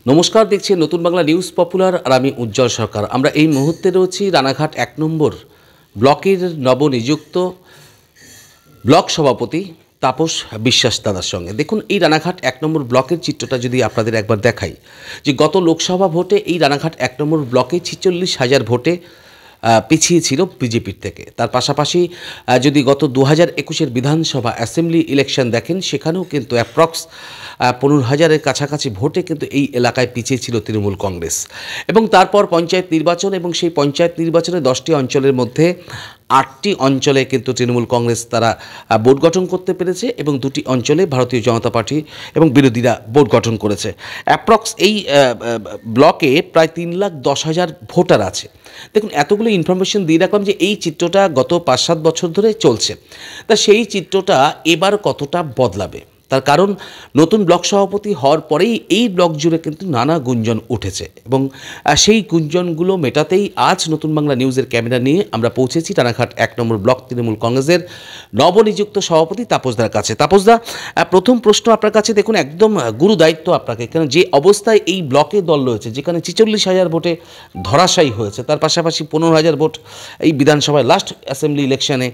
নমস্কার, দেখছি নতুন বাংলা নিউজ পপুলার আর আমি উজ্জ্বল সরকার। আমরা এই মুহূর্তে রয়েছি রানাঘাট ১ নম্বর ব্লকের নবনিযুক্ত ব্লক সভাপতি তাপস বিশ্বাস দাদার সঙ্গে। দেখুন, এই রানাঘাট ১ নম্বর ব্লকের চিত্রটা যদি আপনাদের একবার দেখাই, যে গত লোকসভা ভোটে এই রানাঘাট ১ নম্বর ব্লকে ৪৬,০০০ ভোটে পিছিয়ে ছিল বিজেপির থেকে। তার পাশাপাশি যদি গত ২০২১-এর বিধানসভা অ্যাসেম্বলি ইলেকশন দেখেন, সেখানেও কিন্তু অ্যাপ্রক্স ১৫,০০০-এর কাছাকাছি ভোটে কিন্তু এই এলাকায় পিছিয়ে ছিল তৃণমূল কংগ্রেস। এবং তারপর পঞ্চায়েত নির্বাচন, এবং সেই পঞ্চায়েত নির্বাচনে ১০টি অঞ্চলের মধ্যে ৮টি অঞ্চলে কিন্তু তৃণমূল কংগ্রেস তারা বোর্ড গঠন করতে পেরেছে, এবং 2টি অঞ্চলে ভারতীয় জনতা পার্টি এবং বিরোধীরা বোর্ড গঠন করেছে। অ্যাপ্রক্স এই ব্লকে প্রায় ৩,১০,০০০ ভোটার আছে। দেখুন, এতগুলো ইনফরমেশন দিয়ে রাখলাম যে এই চিত্রটা গত ৫-৭ বছর ধরে চলছে। তা সেই চিত্রটা এবার কতটা বদলাবে, তার কারণ নতুন ব্লক সভাপতি হওয়ার পরেই এই ব্লক জুড়ে কিন্তু নানা গুঞ্জন উঠেছে, এবং সেই গুঞ্জনগুলো মেটাতেই আজ নতুন বাংলা নিউজের ক্যামেরা নিয়ে আমরা পৌঁছেছি রানাঘাট ১ নম্বর ব্লক তৃণমূল কংগ্রেসের নবনিযুক্ত সভাপতি তাপসদার কাছে। তাপসদা, প্রথম প্রশ্ন আপনার কাছে। দেখুন, একদম গুরু দায়িত্ব আপনাকে, কারণ যে অবস্থায় এই ব্লকে দল রয়েছে, যেখানে ৪৬,০০০ ভোটে ধরাশায়ী হয়েছে, তার পাশাপাশি ১৫,০০০ ভোট এই বিধানসভায় লাস্ট অ্যাসেম্বলি ইলেকশনে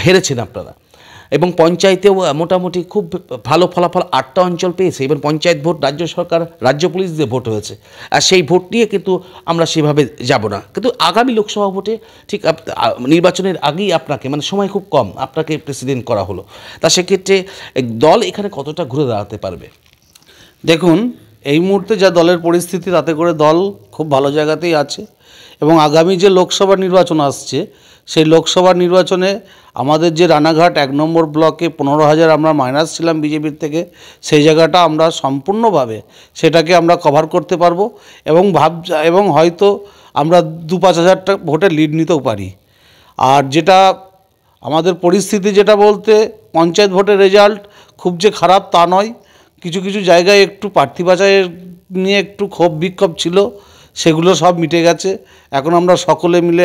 হেরেছেন আপনারা, এবং পঞ্চায়েতেও মোটামুটি খুব ভালো ফলাফল ৮টা অঞ্চল পেয়েছে। এবার পঞ্চায়েত ভোট রাজ্য সরকার, রাজ্য পুলিশ দিয়ে ভোট হয়েছে, আর সেই ভোট নিয়ে কিন্তু আমরা সেভাবে যাব না। কিন্তু আগামী লোকসভা ভোটে ঠিক নির্বাচনের আগেই আপনাকে, মানে সময় খুব কম, আপনাকে প্রেসিডেন্ট করা হলো। তা সেক্ষেত্রে দল এখানে কতটা ঘুরে দাঁড়াতে পারবে? দেখুন, এই মুহূর্তে যা দলের পরিস্থিতি, তাতে করে দল খুব ভালো জায়গাতেই আছে, এবং আগামী যে লোকসভা নির্বাচন আসছে, সেই লোকসভা নির্বাচনে আমাদের যে রানাঘাট ১ নম্বর ব্লকে ১৫,০০০ আমরা মাইনাস ছিলাম বিজেপির থেকে, সেই জায়গাটা আমরা সম্পূর্ণভাবে সেটাকে আমরা কভার করতে পারবো, এবং হয়তো আমরা ২-৫,০০০ ভোটে লিড নিতেও পারি। আর যেটা আমাদের পরিস্থিতি, যেটা বলতে পঞ্চায়েত ভোটের রেজাল্ট খুব যে খারাপ তা নয়, কিছু কিছু জায়গায় একটু প্রার্থী বাছাইয়ের নিয়ে একটু ক্ষোভ বিক্ষোভ ছিল, সেগুলো সব মিটে গেছে। এখন আমরা সকলে মিলে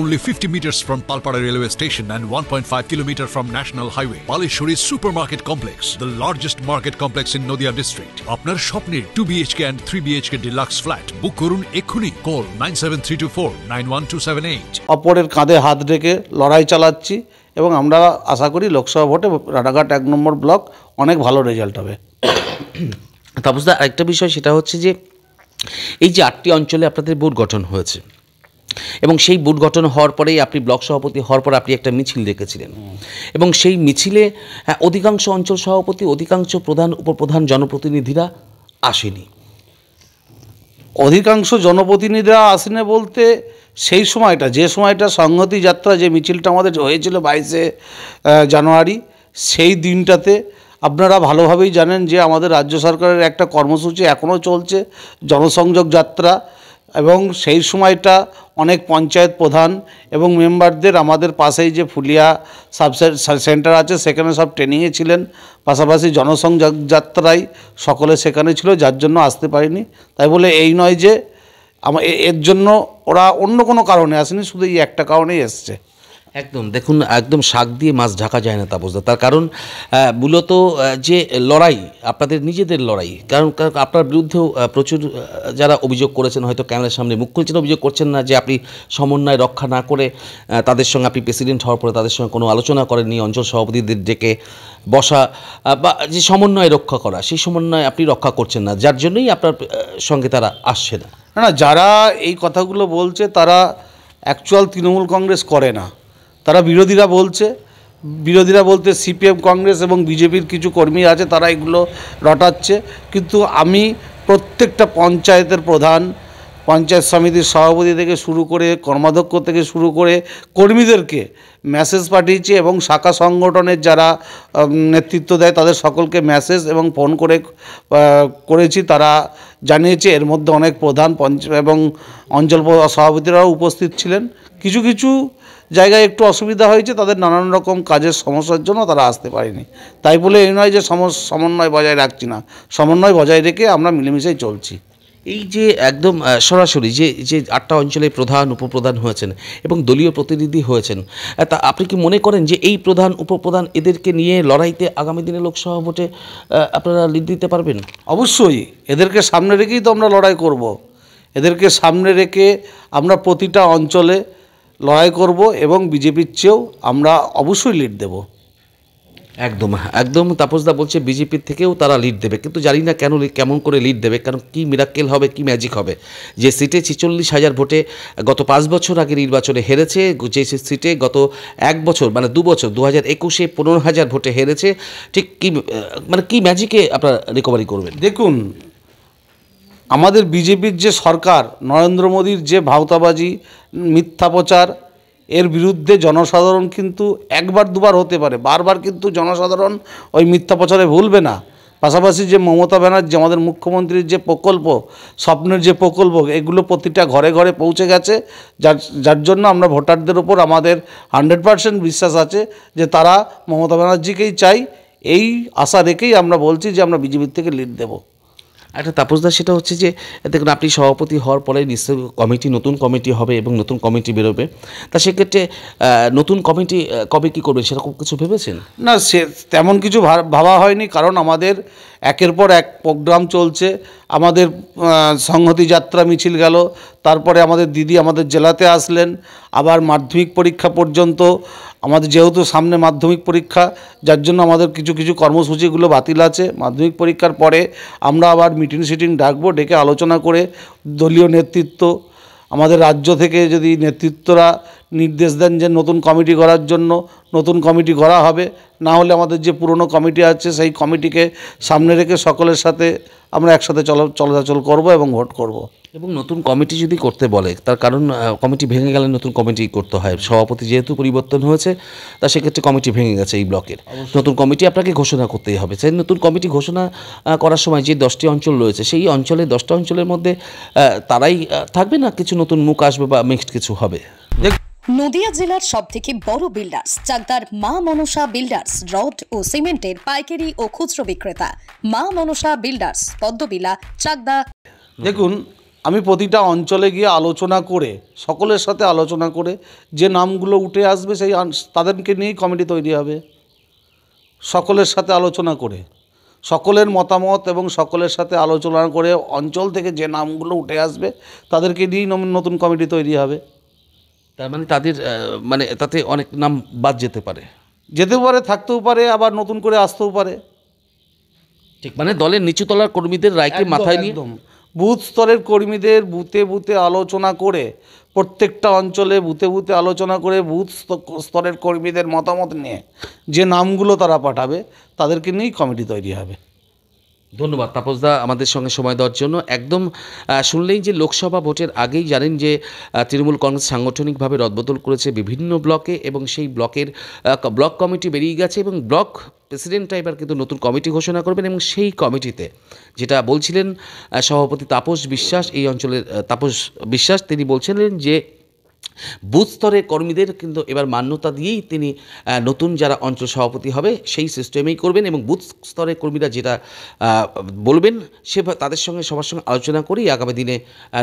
Only 50 meters from Palpara railway station and 1.5 kilometer from National Highway, Palishuri Supermarket Complex, the largest market complex in Noida district. আপনার স্বপ্নের 2 BHK and 3 BHK deluxe flat বুক করুন এক্ষুনি। কল 9732491278। অপরের কাঁধে হাত রেখে লড়াই চালাচ্ছি, এবং আমরা আশা করি লোকসভা ভোটে রানাঘাট ১ নম্বর ব্লক অনেক ভালো রেজাল্ট হবে। তাপসদা, আরেকটা বিষয়, সেটা হচ্ছে যে এই যে ৮টি অঞ্চলে আপনাদের বোর্ড গঠন হয়েছে, এবং সেই বোর্ড গঠন হওয়ার পরেই আপনি ব্লক সভাপতি হওয়ার পর আপনি একটা মিছিল রেখেছিলেন, এবং সেই মিছিলে অধিকাংশ অঞ্চল সভাপতি, অধিকাংশ প্রধান উপপ্রধান জনপ্রতিনিধিরা আসেনি। অধিকাংশ জনপ্রতিনিধিরা আসেনি বলতে, সেই সময়টা, যে সময়টা সংহতি যাত্রা, যে মিছিলটা আমাদের হয়েছিল ২২শে জানুয়ারি, সেই দিনটাতে আপনারা ভালোভাবেই জানেন যে আমাদের রাজ্য সরকারের একটা কর্মসূচি এখনও চলছে, জনসংযোগ যাত্রা, এবং সেই সময়টা অনেক পঞ্চায়েত প্রধান এবং মেম্বারদের আমাদের পাশেই যে ফুলিয়া সাব সেন্টার আছে, সেখানে সব ট্রেনিংয়ে ছিলেন, পাশাপাশি জনসংযোগ যাত্রায় সকলে সেখানে ছিল, যার জন্য আসতে পারিনি। তাই বলে এই নয় যে এর জন্য ওরা অন্য কোনো কারণে আসেনি, শুধু এই একটা কারণেই এসছে। একদম, দেখুন, একদম শাক দিয়ে মাছ ঢাকা যায় না তাপসদা। তার কারণ মূলত যে লড়াই, আপনাদের নিজেদের লড়াই, কারণ আপনার বিরুদ্ধেও প্রচুর যারা অভিযোগ করেছেন, হয়তো ক্যামেরার সামনে মুখ খুলছেন, অভিযোগ করছেন না যে আপনি সমন্বয় রক্ষা না করে তাদের সঙ্গে, আপনি প্রেসিডেন্ট হওয়ার পরে তাদের সঙ্গে কোনো আলোচনা করেননি, অঞ্চল সভাপতিদের ডেকে বসা বা যে সমন্বয় রক্ষা করা, সেই সমন্বয় আপনি রক্ষা করছেন না, যার জন্যই আপনার সঙ্গে তারা আসছে না। না, যারা এই কথাগুলো বলছে তারা অ্যাকচুয়াল তৃণমূল কংগ্রেস করে না, তারা বিরোধীরা বলতে সিপিএম, কংগ্রেস এবং বিজেপির কিছু কর্মী আছে, তারা এগুলো রটাচ্ছে। কিন্তু আমি প্রত্যেকটা পঞ্চায়েতের প্রধান, পঞ্চায়েত সমিতির সভাপতি থেকে শুরু করে, কর্মাধ্যক্ষ থেকে শুরু করে কর্মীদেরকে মেসেজ পাঠিয়েছি, এবং শাখা সংগঠনের যারা নেতৃত্ব দেয় তাদের সকলকে মেসেজ এবং ফোন করেছি। তারা জানিয়েছে, এর মধ্যে অনেক প্রধান এবং অঞ্চল সভাপতিরাও উপস্থিত ছিলেন। কিছু কিছু জায়গায় একটু অসুবিধা হয়েছে, তাদের নানান রকম কাজের সমস্যার জন্য তারা আসতে পারেনি। তাই বলে এই নয় যে সমন্বয় বজায় রাখছি না, সমন্বয় বজায় রেখে আমরা মিলেমিশেই চলছি। এই যে একদম সরাসরি যে যে 8টা অঞ্চলে প্রধান উপপ্রধান হয়েছেন এবং দলীয় প্রতিনিধি হয়েছেন, তা আপনি কি মনে করেন যে এই প্রধান উপপ্রধান এদেরকে নিয়ে লড়াইতে আগামী দিনে লোকসভা ভোটে আপনারা লিড দিতে পারবেন? অবশ্যই এদেরকে সামনে রেখেই তো আমরা লড়াই করব। এদেরকে সামনে রেখে আমরা প্রতিটা অঞ্চলে লড়াই করব এবং বিজেপির চেয়েও আমরা অবশ্যই লিড দেব। একদম একদম তাপসদা বলছে বিজেপির থেকেও তারা লিড দেবে, কিন্তু জানি না কেমন করে লিড দেবে, কারণ কি মিরাক্কেল হবে, কি ম্যাজিক হবে। যে সিটে 46,000 ভোটে গত 5 বছর আগে নির্বাচনে হেরেছে, যে সিটে গত 1 বছর মানে 2 বছর 2021-এ 15,000 ভোটে হেরেছে, ঠিক কি মানে কি ম্যাজিকে আপনারা রিকভারি করবেন? দেখুন, আমাদের বিজেপির যে সরকার, নরেন্দ্র মোদীর যে ভাওতাবাজি, মিথ্যা প্রচার, এর বিরুদ্ধে জনসাধারণ কিন্তু একবার দুবার হতে পারে, বারবার কিন্তু জনসাধারণ ওই মিথ্যা প্রচারে ভুলবে না। পাশাপাশি যে মমতা ব্যানার্জি আমাদের মুখ্যমন্ত্রীর যে প্রকল্প, স্বপ্নের যে প্রকল্প, এগুলো প্রতিটা ঘরে ঘরে পৌঁছে গেছে, যার জন্য আমরা ভোটারদের ওপর আমাদের 100% বিশ্বাস আছে যে তারা মমতা ব্যানার্জিকেই চাই। এই আশা রেখেই আমরা বলছি যে আমরা বিজেপির থেকে লিড দেব। একটা তাপসদা, সেটা হচ্ছে যে দেখুন, আপনি সভাপতি হওয়ার পরে নিশ্চয়ই নতুন কমিটি হবে এবং নতুন কমিটি বেরোবে, তা সেক্ষেত্রে নতুন কমিটি কবে কী করবে সেরকম কিছু ভেবেছেন? না, সে তেমন কিছু ভাবা হয়নি, কারণ আমাদের একের পর এক প্রোগ্রাম চলছে। আমাদের সংহতি যাত্রা মিছিল গেল, তারপরে আমাদের দিদি আমাদের জেলাতে আসলেন, আবার মাধ্যমিক পরীক্ষা পর্যন্ত আমাদের যেহেতু সামনে মাধ্যমিক পরীক্ষা, যার জন্য আমাদের কিছু কিছু কর্মসূচিগুলো বাতিল আছে। মাধ্যমিক পরীক্ষার পরে আমরা আবার মিটিং ডাকবো, ডেকে আলোচনা করে দলীয় নেতৃত্ব, আমাদের রাজ্য থেকে যদি নেতৃত্বরা নির্দেশ দেন যে নতুন কমিটি করার জন্য, নতুন কমিটি করা হবে। না হলে আমাদের যে পুরনো কমিটি আছে সেই কমিটিকে সামনে রেখে সকলের সাথে আমরা একসাথে চলাচল করব এবং ভোট করব। এবং নতুন কমিটি যদি করতে বলে, তার কারণ কমিটি ভেঙে গেলে নতুন কমিটি করতে হয়। সভাপতি যেহেতু পরিবর্তন হয়েছে, তা সেক্ষেত্রে কমিটি ভেঙে গেছে এই ব্লকের, নতুন কমিটি আপনাকে ঘোষণা করতেই হবে। সেই নতুন কমিটি ঘোষণা করার সময় যে 10টি অঞ্চল রয়েছে, সেই অঞ্চলে 10টা অঞ্চলের মধ্যে তারাই থাকবে না কিছু নতুন মুখ আসবে বা মিক্সড কিছু হবে? নদিয়া জেলার সবথেকে বড় বিল্ডার্স চাকদার মা মনসা বিল্ডার্স, রড ও সিমেন্টের পাইকারি ও খুচরো বিক্রেতা। মা মনসা বিল্ডার্স, পদ্মবিলা, চাকদা। দেখুন, আমি প্রতিটা অঞ্চলে গিয়ে আলোচনা করে, সকলের সাথে আলোচনা করে যে নামগুলো উঠে আসবে সেই তাদেরকে নিয়েই কমিটি তৈরি হবে। সকলের সাথে আলোচনা করে, সকলের মতামত এবং সকলের সাথে আলোচনা করে অঞ্চল থেকে যে নামগুলো উঠে আসবে তাদেরকে নিয়েই নতুন কমিটি তৈরি হবে। তার মানে তাদের মানে তাতে অনেক নাম বাদ যেতে পারে, থাকতেও পারে, আবার নতুন করে আসতেও পারে। ঠিক, মানে দলের নিচুতলার কর্মীদের রায়কে মাথায় নিয়ে বুথ স্তরের কর্মীদের বুথে বুথে আলোচনা করে, প্রত্যেকটা অঞ্চলে বুথে বুথে আলোচনা করে বুথ স্তরের কর্মীদের মতামত নিয়ে যে নামগুলো তারা পাঠাবে তাদেরকে নিয়েই কমিটি তৈরি হবে। ধন্যবাদ তাপসদা আমাদের সঙ্গে সময় দেওয়ার জন্য। একদম শুনলেই যে লোকসভা ভোটের আগেই জানেন যে তৃণমূল কংগ্রেস সাংগঠনিকভাবে রদবদল করেছে বিভিন্ন ব্লকে, এবং সেই ব্লকের ব্লক কমিটি বেরিয়ে গেছে এবং ব্লক প্রেসিডেন্টরা এবার কিন্তু নতুন কমিটি ঘোষণা করবেন। এবং সেই কমিটিতে যেটা বলছিলেন সভাপতি তাপস বিশ্বাস, এই অঞ্চলের তাপস বিশ্বাস, তিনি বলছিলেন যে বুথ স্তরের কর্মীদের কিন্তু এবার মান্যতা দিয়েই তিনি নতুন যারা অঞ্চল সভাপতি হবে সেই সিস্টেমেই করবেন, এবং বুথ স্তরের কর্মীরা যেটা বলবেন সে তাদের সঙ্গে সবার সঙ্গে আলোচনা করেই আগামী দিনে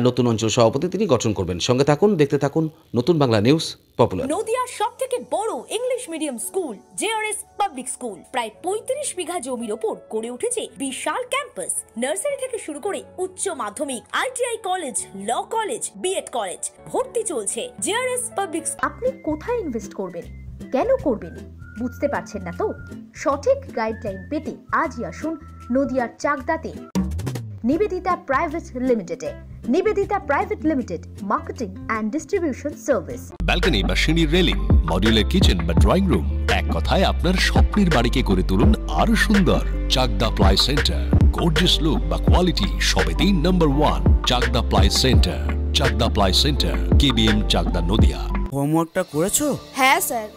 নতুন অঞ্চল সভাপতি তিনি গঠন করবেন। সঙ্গে থাকুন, দেখতে থাকুন নতুন বাংলা নিউজ পপুলার। নদিয়ার সবথেকে বড় English medium school JRS public school প্রায় 35 বিঘা জমির ওপর গড়ে উঠেছে বিশাল ক্যাম্পাস। নার্সারি থেকে শুরু করে উচ্চ মাধ্যমিক, ITI college, law college, BEd college, ভর্তি চলছে। JRS public. আপনি কোথায় ইনভেস্ট করবেন, কেন করবেন বুঝতে পারছেন না তো? সঠিক গাইডলাইন পেতে আজই আসুন নদিয়ার চাকদাতে নিবেদিতা প্রাইভেট লিমিটেডে। Nivedita private limited, marketing and distribution service. Balcony বা সিঁড়ির রেলিং, মডিউলার কিচেন বা ড্রয়িং রুম, এক কথায় আপনার স্বপ্নের বাড়িকে করে তুলুন আরো সুন্দর। Chakdah ply centre, gorgeous look বা কোয়ালিটি সবে 3 number 1 Chakdah ply centre. Chakdah ply centre, KBM, Chakdah, Nadia. হোমওয়ার্কটা করেছো? হ্যাঁ স্যার।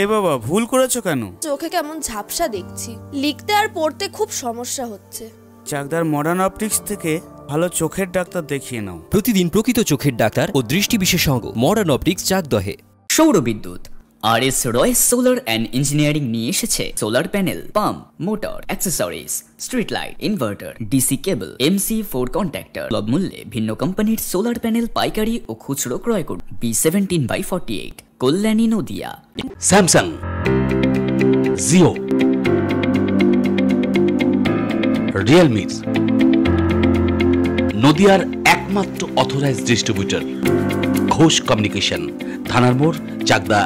এ বাবা, ভুল করেছো কেন? চোখে কেমন ঝাপসা দেখছি, লিখতে আর পড়তে খুব সমস্যা হচ্ছে। চাকদার মডার্ন অপটিক্স থেকে ভালো চোখের ডাক্তার দেখিয়ে নাও। প্রতিদিন প্রকৃত চোখের ডাক্তার ও দৃষ্টি বিশেষজ্ঞ মডার্ন অপটিক্স চাকদহে। সৌরবিদ্যুৎ RS Roy Solar and Engineering নিয়ে এসেছে solar panel, pump, motor, accessories, street light, inverter, DC cable, MC4 contactor. সুলভ মূল্যে ভিন্ন কোম্পানির সোলার প্যানেল পাইকারি ও খুচরো ক্রয় করুন। B17/48 Kalyani Nadia. Samsung, Jio, Realme নদিয়ার একমাত্র অথরাইজড ডিস্ট্রিবিউটর ঘোষ কমিউনিকেশন, থানার মোড়, চাকদা।